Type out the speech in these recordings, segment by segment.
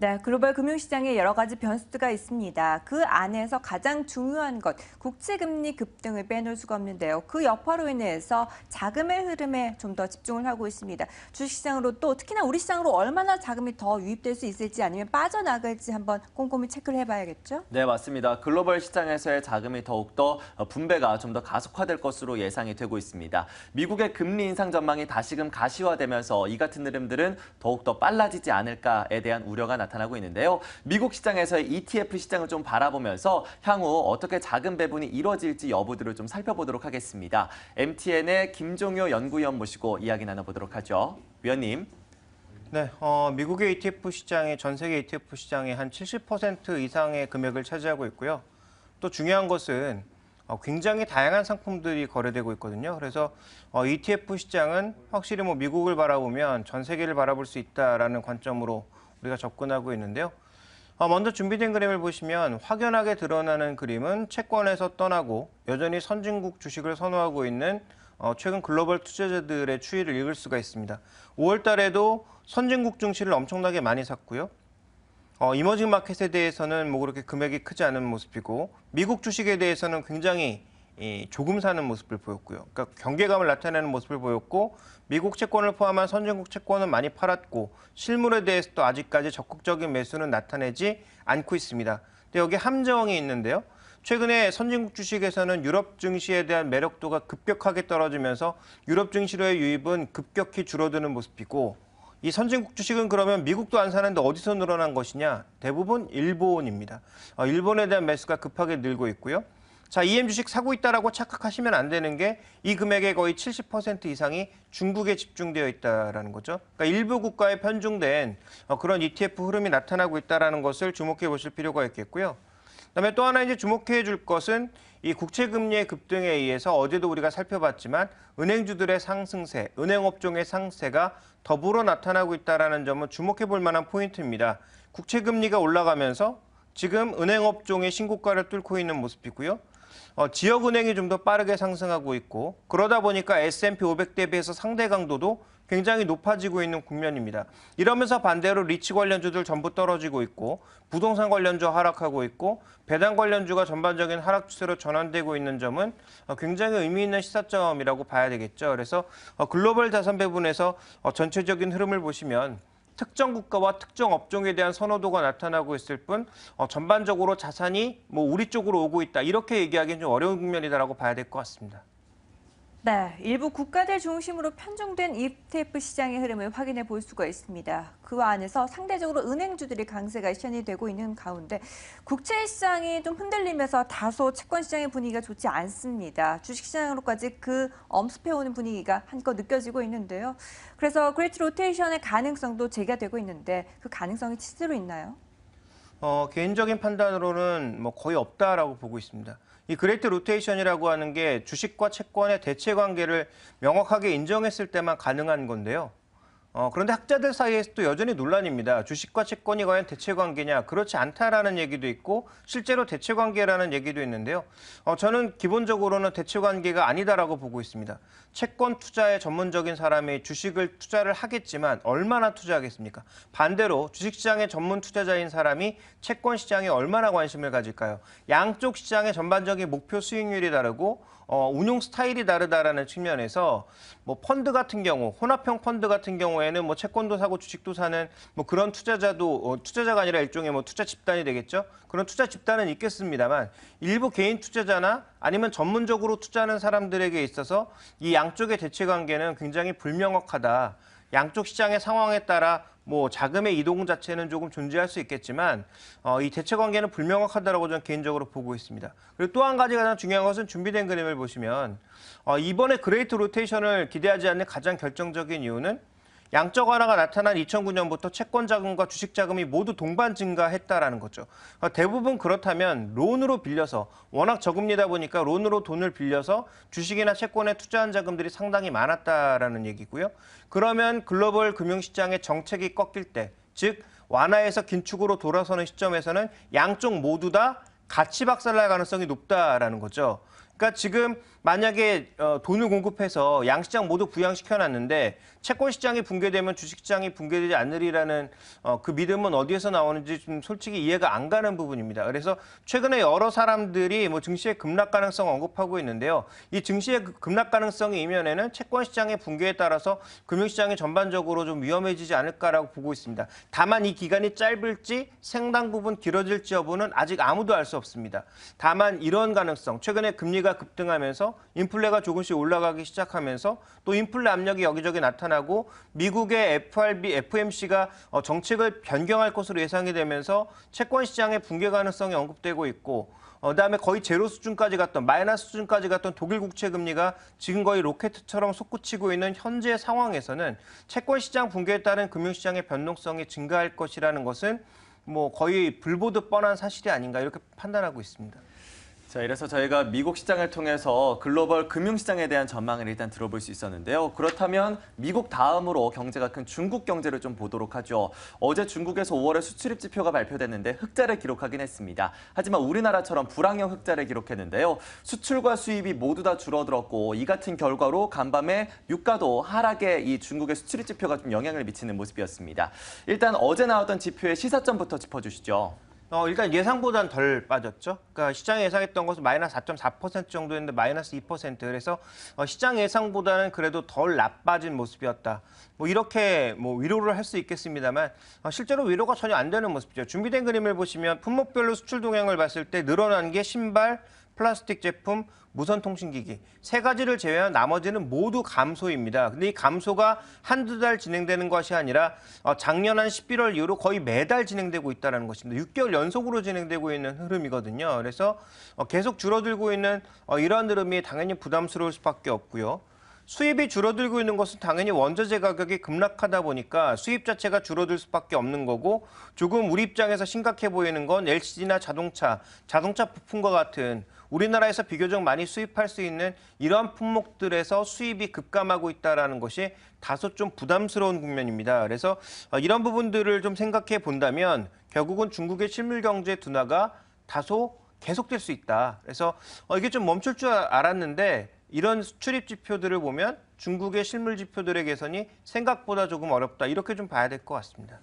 네, 글로벌 금융시장에 여러 가지 변수가 있습니다. 그 안에서 가장 중요한 것, 국채금리 급등을 빼놓을 수가 없는데요. 그 여파로 인해서 자금의 흐름에 좀 더 집중을 하고 있습니다. 주식시장으로 또 특히나 우리 시장으로 얼마나 자금이 더 유입될 수 있을지 아니면 빠져나갈지 한번 꼼꼼히 체크를 해봐야겠죠? 네, 맞습니다. 글로벌 시장에서의 자금이 더욱더 분배가 좀 더 가속화될 것으로 예상이 되고 있습니다. 미국의 금리 인상 전망이 다시금 가시화되면서 이 같은 흐름들은 더욱더 빨라지지 않을까에 대한 우려가 나타나고 있는데요. 미국 시장에서의 ETF 시장을 좀 바라보면서 향후 어떻게 자금 배분이 이루어질지 여부들을 좀 살펴보도록 하겠습니다. MTN의 김종효 연구위원 모시고 이야기 나눠보도록 하죠. 위원님. 네, 미국의 ETF 시장이 전 세계 ETF 시장의 한 70% 이상의 금액을 차지하고 있고요. 또 중요한 것은 굉장히 다양한 상품들이 거래되고 있거든요. 그래서 ETF 시장은 확실히 미국을 바라보면 전 세계를 바라볼 수 있다라는 관점으로 우리가 접근하고 있는데요. 먼저 준비된 그림을 보시면 확연하게 드러나는 그림은 채권에서 떠나고 여전히 선진국 주식을 선호하고 있는 최근 글로벌 투자자들의 추이를 읽을 수가 있습니다. 5월 달에도 선진국 증시를 엄청나게 많이 샀고요. 이머징 마켓에 대해서는 그렇게 금액이 크지 않은 모습이고 미국 주식에 대해서는 굉장히 조금 사는 모습을 보였고요. 그러니까 경계감을 나타내는 모습을 보였고 미국 채권을 포함한 선진국 채권은 많이 팔았고 실물에 대해서도 아직까지 적극적인 매수는 나타내지 않고 있습니다. 근데 여기 함정이 있는데요. 최근에 선진국 주식에서는 유럽 증시에 대한 매력도가 급격하게 떨어지면서 유럽 증시로의 유입은 급격히 줄어드는 모습이고 이 선진국 주식은 그러면 미국도 안 사는데 어디서 늘어난 것이냐? 대부분 일본입니다. 일본에 대한 매수가 급하게 늘고 있고요. 자, EM 주식 사고 있다라고 착각하시면 안 되는 게 이 금액의 거의 70% 이상이 중국에 집중되어 있다라는 거죠. 그러니까 일부 국가에 편중된 그런 ETF 흐름이 나타나고 있다라는 것을 주목해 보실 필요가 있겠고요. 그다음에 또 하나 이제 주목해 줄 것은 이 국채 금리의 급등에 의해서 어제도 우리가 살펴봤지만 은행주들의 상승세, 은행업종의 상세가 더불어 나타나고 있다는 점은 주목해 볼 만한 포인트입니다. 국채 금리가 올라가면서 지금 은행업종의 신고가를 뚫고 있는 모습이고요. 지역은행이 좀 더 빠르게 상승하고 있고 그러다 보니까 S&P 500 대비해서 상대 강도도 굉장히 높아지고 있는 국면입니다. 이러면서 반대로 리츠 관련주들 전부 떨어지고 있고 부동산 관련주 하락하고 있고 배당 관련주가 전반적인 하락 추세로 전환되고 있는 점은 굉장히 의미 있는 시사점이라고 봐야 되겠죠. 그래서 글로벌 자산 배분에서 전체적인 흐름을 보시면 특정 국가와 특정 업종에 대한 선호도가 나타나고 있을 뿐 전반적으로 자산이 우리 쪽으로 오고 있다. 이렇게 얘기하기는 좀 어려운 국면이다라고 봐야 될 것 같습니다. 네, 일부 국가들 중심으로 편중된 ETF 시장의 흐름을 확인해 볼 수가 있습니다. 그 안에서 상대적으로 은행주들이 강세가 시현이 되고 있는 가운데 국채 시장이 좀 흔들리면서 다소 채권 시장의 분위기가 좋지 않습니다. 주식 시장으로까지 그 엄습해오는 분위기가 한껏 느껴지고 있는데요. 그래서 그레이트 로테이션의 가능성도 제기되고 있는데 그 가능성이 실제로 있나요? 개인적인 판단으로는 거의 없다라고 보고 있습니다. 이 그레이트 로테이션이라고 하는 게 주식과 채권의 대체 관계를 명확하게 인정했을 때만 가능한 건데요. 그런데 학자들 사이에서도 여전히 논란입니다. 주식과 채권이 과연 대체 관계냐? 그렇지 않다라는 얘기도 있고 실제로 대체 관계라는 얘기도 있는데요. 저는 기본적으로는 대체 관계가 아니다라고 보고 있습니다. 채권 투자에 전문적인 사람이 주식을 투자를 하겠지만 얼마나 투자하겠습니까? 반대로 주식시장의 전문 투자자인 사람이 채권 시장에 얼마나 관심을 가질까요? 양쪽 시장의 전반적인 목표 수익률이 다르고 운용 스타일이 다르다라는 측면에서 펀드 같은 경우, 혼합형 펀드 같은 경우에는 채권도 사고 주식도 사는 그런 투자자도 투자자가 아니라 일종의 투자 집단이 되겠죠. 그런 투자 집단은 있겠습니다만 일부 개인 투자자나 아니면 전문적으로 투자하는 사람들에게 있어서 이 양쪽의 대체 관계는 굉장히 불명확하다. 양쪽 시장의 상황에 따라 자금의 이동 자체는 조금 존재할 수 있겠지만 이 대체 관계는 불명확하다고 저는 개인적으로 보고 있습니다. 그리고 또 한 가지 가장 중요한 것은 준비된 그림을 보시면 이번에 그레이트 로테이션을 기대하지 않는 가장 결정적인 이유는 양적 완화가 나타난 2009년부터 채권 자금과 주식 자금이 모두 동반 증가했다라는 거죠. 대부분 그렇다면 론으로 빌려서 워낙 저금리다 보니까 론으로 돈을 빌려서 주식이나 채권에 투자한 자금들이 상당히 많았다라는 얘기고요. 그러면 글로벌 금융시장의 정책이 꺾일 때, 즉 완화에서 긴축으로 돌아서는 시점에서는 양쪽 모두 다 같이 박살날 가능성이 높다라는 거죠. 그러니까 지금 만약에 돈을 공급해서 양시장 모두 부양시켜놨는데 채권 시장이 붕괴되면 주식시장이 붕괴되지 않으리라는 그 믿음은 어디에서 나오는지 좀 솔직히 이해가 안 가는 부분입니다. 그래서 최근에 여러 사람들이 뭐 증시의 급락 가능성 언급하고 있는데요. 이 증시의 급락 가능성의 이면에는 채권 시장의 붕괴에 따라서 금융시장이 전반적으로 좀 위험해지지 않을까라고 보고 있습니다. 다만 이 기간이 짧을지 상당 부분 길어질지 여부는 아직 아무도 알 수 없습니다. 다만 이런 가능성, 최근에 금리가 급등하면서 인플레가 조금씩 올라가기 시작하면서 또 인플레 압력이 여기저기 나타나고 미국의 FRB, FMC가 정책을 변경할 것으로 예상이 되면서 채권 시장의 붕괴 가능성이 언급되고 있고 그다음에 거의 제로 수준까지 갔던 마이너스 수준까지 갔던 독일 국채 금리가 지금 거의 로켓처럼 솟구치고 있는 현재 상황에서는 채권 시장 붕괴에 따른 금융 시장의 변동성이 증가할 것이라는 것은 뭐 거의 불보듯 뻔한 사실이 아닌가 이렇게 판단하고 있습니다. 자, 이래서 저희가 미국 시장을 통해서 글로벌 금융시장에 대한 전망을 일단 들어볼 수 있었는데요. 그렇다면 미국 다음으로 경제가 큰 중국 경제를 좀 보도록 하죠. 어제 중국에서 5월의 수출입 지표가 발표됐는데 흑자를 기록하긴 했습니다. 하지만 우리나라처럼 불황형 흑자를 기록했는데요. 수출과 수입이 모두 다 줄어들었고 이 같은 결과로 간밤에 유가도 하락에 이 중국의 수출입 지표가 좀 영향을 미치는 모습이었습니다. 일단 어제 나왔던 지표의 시사점부터 짚어주시죠. 일단 예상보다는 덜 빠졌죠. 그러니까 시장이 예상했던 것은 마이너스 4.4% 정도였는데 마이너스 2%. 그래서 시장 예상보다는 그래도 덜 나빠진 모습이었다. 뭐 이렇게 뭐 위로를 할 수 있겠습니다만 실제로 위로가 전혀 안 되는 모습이죠. 준비된 그림을 보시면 품목별로 수출 동향을 봤을 때 늘어난 게 신발, 플라스틱 제품, 무선통신기기 세 가지를 제외한 나머지는 모두 감소입니다. 근데 이 감소가 한두 달 진행되는 것이 아니라 작년 한 11월 이후로 거의 매달 진행되고 있다는 것입니다. 6개월 연속으로 진행되고 있는 흐름이거든요. 그래서 계속 줄어들고 있는 이러한 흐름이 당연히 부담스러울 수밖에 없고요. 수입이 줄어들고 있는 것은 당연히 원자재 가격이 급락하다 보니까 수입 자체가 줄어들 수밖에 없는 거고 조금 우리 입장에서 심각해 보이는 건 LCD나 자동차 부품과 같은 우리나라에서 비교적 많이 수입할 수 있는 이러한 품목들에서 수입이 급감하고 있다는 것이 다소 좀 부담스러운 국면입니다. 그래서 이런 부분들을 좀 생각해 본다면 결국은 중국의 실물 경제 둔화가 다소 계속될 수 있다. 그래서 이게 좀 멈출 줄 알았는데 이런 수출입 지표들을 보면 중국의 실물 지표들의 개선이 생각보다 조금 어렵다. 이렇게 좀 봐야 될 것 같습니다.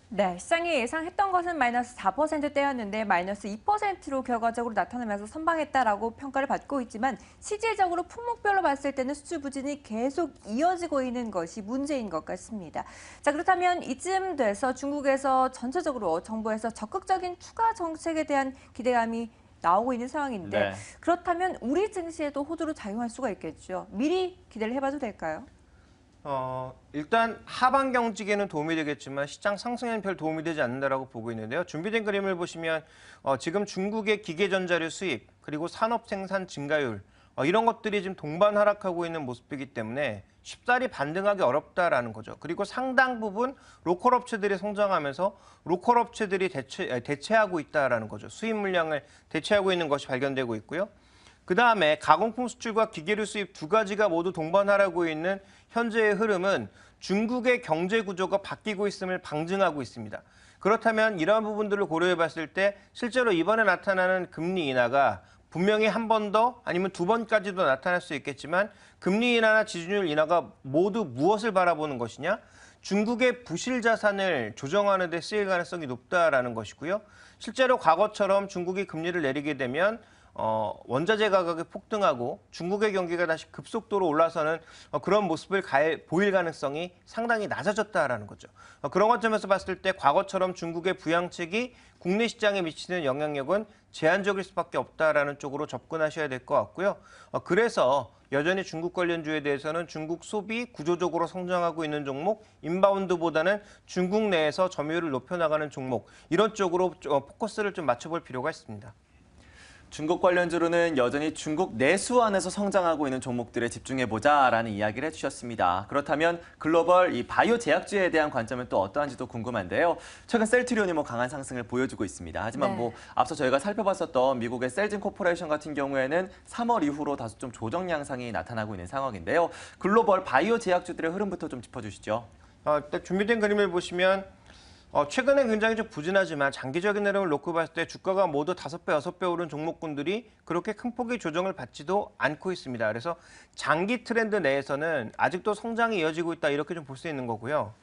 네, 시장이 예상했던 것은 마이너스 4%대였는데 마이너스 2%로 결과적으로 나타나면서 선방했다라고 평가를 받고 있지만 실질적으로 품목별로 봤을 때는 수출 부진이 계속 이어지고 있는 것이 문제인 것 같습니다. 자, 그렇다면 이쯤 돼서 중국에서 전체적으로 정부에서 적극적인 추가 정책에 대한 기대감이 나오고 있는 상황인데 네. 그렇다면 우리 증시에도 호조로 작용할 수가 있겠죠. 미리 기대를 해봐도 될까요? 일단 하반 경직에는 도움이 되겠지만 시장 상승에는 별 도움이 되지 않는다라고 보고 있는데요. 준비된 그림을 보시면 지금 중국의 기계전자류 수입 그리고 산업 생산 증가율 이런 것들이 지금 동반 하락하고 있는 모습이기 때문에 쉽사리 반등하기 어렵다라는 거죠. 그리고 상당 부분 로컬 업체들이 성장하면서 로컬 업체들이 대체하고 있다라는 거죠. 수입 물량을 대체하고 있는 것이 발견되고 있고요. 그다음에 가공품 수출과 기계류 수입 두 가지가 모두 동반하라고 있는 현재의 흐름은 중국의 경제 구조가 바뀌고 있음을 방증하고 있습니다. 그렇다면 이러한 부분들을 고려해 봤을 때 실제로 이번에 나타나는 금리 인하가 분명히 한 번 더 아니면 두 번까지도 나타날 수 있겠지만 금리 인하나 지준율 인하가 모두 무엇을 바라보는 것이냐? 중국의 부실 자산을 조정하는 데 쓰일 가능성이 높다라는 것이고요. 실제로 과거처럼 중국이 금리를 내리게 되면 원자재 가격이 폭등하고 중국의 경기가 다시 급속도로 올라서는 그런 모습을 보일 가능성이 상당히 낮아졌다라는 거죠. 그런 관점에서 봤을 때 과거처럼 중국의 부양책이 국내 시장에 미치는 영향력은 제한적일 수밖에 없다라는 쪽으로 접근하셔야 될 것 같고요. 그래서 여전히 중국 관련주에 대해서는 중국 소비 구조적으로 성장하고 있는 종목, 인바운드보다는 중국 내에서 점유율을 높여나가는 종목 이런 쪽으로 포커스를 좀 맞춰볼 필요가 있습니다. 중국 관련주로는 여전히 중국 내수 안에서 성장하고 있는 종목들에 집중해보자라는 이야기를 해주셨습니다. 그렇다면 글로벌 이 바이오 제약주에 대한 관점은 또 어떠한지도 궁금한데요. 최근 셀트리온이 강한 상승을 보여주고 있습니다. 하지만 네. 앞서 저희가 살펴봤었던 미국의 셀진 코퍼레이션 같은 경우에는 3월 이후로 다소 좀 조정 양상이 나타나고 있는 상황인데요. 글로벌 바이오 제약주들의 흐름부터 좀 짚어주시죠. 일단 준비된 그림을 보시면 최근에 굉장히 좀 부진하지만 장기적인 흐름을 놓고 봤을 때 주가가 모두 5배, 6배 오른 종목군들이 그렇게 큰 폭의 조정을 받지도 않고 있습니다. 그래서 장기 트렌드 내에서는 아직도 성장이 이어지고 있다 이렇게 좀 볼 수 있는 거고요.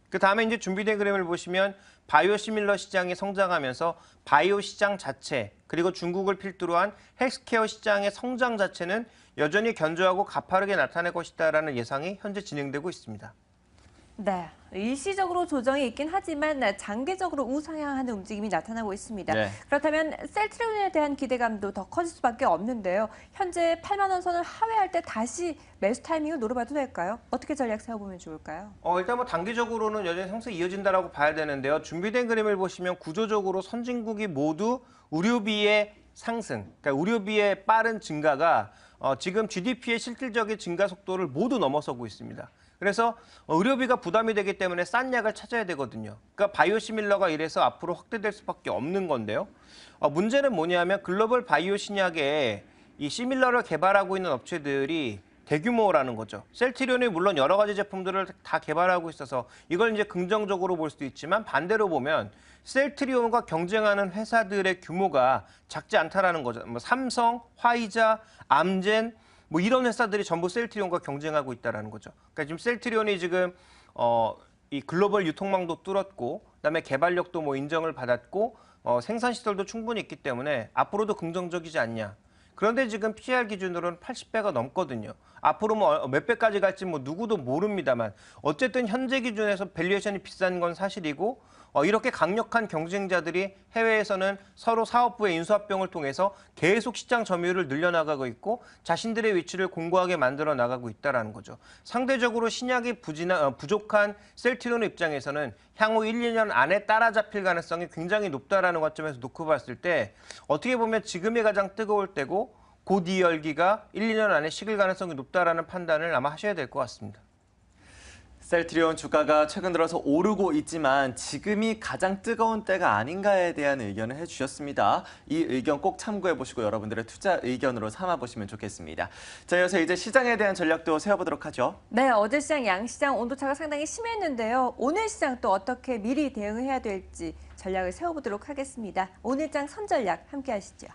그 다음에 이제 준비된 그림을 보시면 바이오시밀러 시장이 성장하면서 바이오 시장 자체 그리고 중국을 필두로 한 헬스케어 시장의 성장 자체는 여전히 견조하고 가파르게 나타날 것이다라는 예상이 현재 진행되고 있습니다. 네, 일시적으로 조정이 있긴 하지만 장기적으로 우상향하는 움직임이 나타나고 있습니다. 네. 그렇다면 셀트리온에 대한 기대감도 더 커질 수밖에 없는데요. 현재 8만 원 선을 하회할 때 다시 매수 타이밍을 노려봐도 될까요? 어떻게 전략 세워보면 좋을까요? 일단 뭐 단기적으로는 여전히 상승이 이어진다라고 봐야 되는데요. 준비된 그림을 보시면 구조적으로 선진국이 모두 의료비의 상승, 그러니까 의료비의 빠른 증가가 지금 GDP의 실질적인 증가 속도를 모두 넘어서고 있습니다. 그래서 의료비가 부담이 되기 때문에 싼 약을 찾아야 되거든요. 그러니까 바이오시밀러가 이래서 앞으로 확대될 수밖에 없는 건데요. 문제는 뭐냐면 글로벌 바이오 신약에 이 시밀러를 개발하고 있는 업체들이 대규모라는 거죠. 셀트리온이 물론 여러 가지 제품들을 다 개발하고 있어서 이걸 이제 긍정적으로 볼 수도 있지만 반대로 보면 셀트리온과 경쟁하는 회사들의 규모가 작지 않다라는 거죠. 뭐 삼성, 화이자, 암젠 뭐 이런 회사들이 전부 셀트리온과 경쟁하고 있다라는 거죠. 그러니까 지금 셀트리온이 지금 이 글로벌 유통망도 뚫었고, 그다음에 개발력도 뭐 인정을 받았고, 생산 시설도 충분히 있기 때문에 앞으로도 긍정적이지 않냐. 그런데 지금 PER 기준으로는 80배가 넘거든요. 앞으로 뭐 몇 배까지 갈지 뭐 누구도 모릅니다만 어쨌든 현재 기준에서 밸류에이션이 비싼 건 사실이고 이렇게 강력한 경쟁자들이 해외에서는 서로 사업부의 인수합병을 통해서 계속 시장 점유율을 늘려나가고 있고 자신들의 위치를 공고하게 만들어 나가고 있다는 거죠. 상대적으로 신약이 부족한 셀트리온 입장에서는 향후 1, 2년 안에 따라잡힐 가능성이 굉장히 높다라는 관점에서 놓고 봤을 때 어떻게 보면 지금이 가장 뜨거울 때고 곧 이 열기가 1, 2년 안에 식을 가능성이 높다라는 판단을 아마 하셔야 될 것 같습니다. 셀트리온 주가가 최근 들어서 오르고 있지만 지금이 가장 뜨거운 때가 아닌가에 대한 의견을 해주셨습니다. 이 의견 꼭 참고해 보시고 여러분들의 투자 의견으로 삼아 보시면 좋겠습니다. 자, 이어서 이제 시장에 대한 전략도 세워보도록 하죠. 네, 어제 시장 양시장 온도차가 상당히 심했는데요. 오늘 시장 또 어떻게 미리 대응해야 될지 전략을 세워보도록 하겠습니다. 오늘장 선전략 함께 하시죠.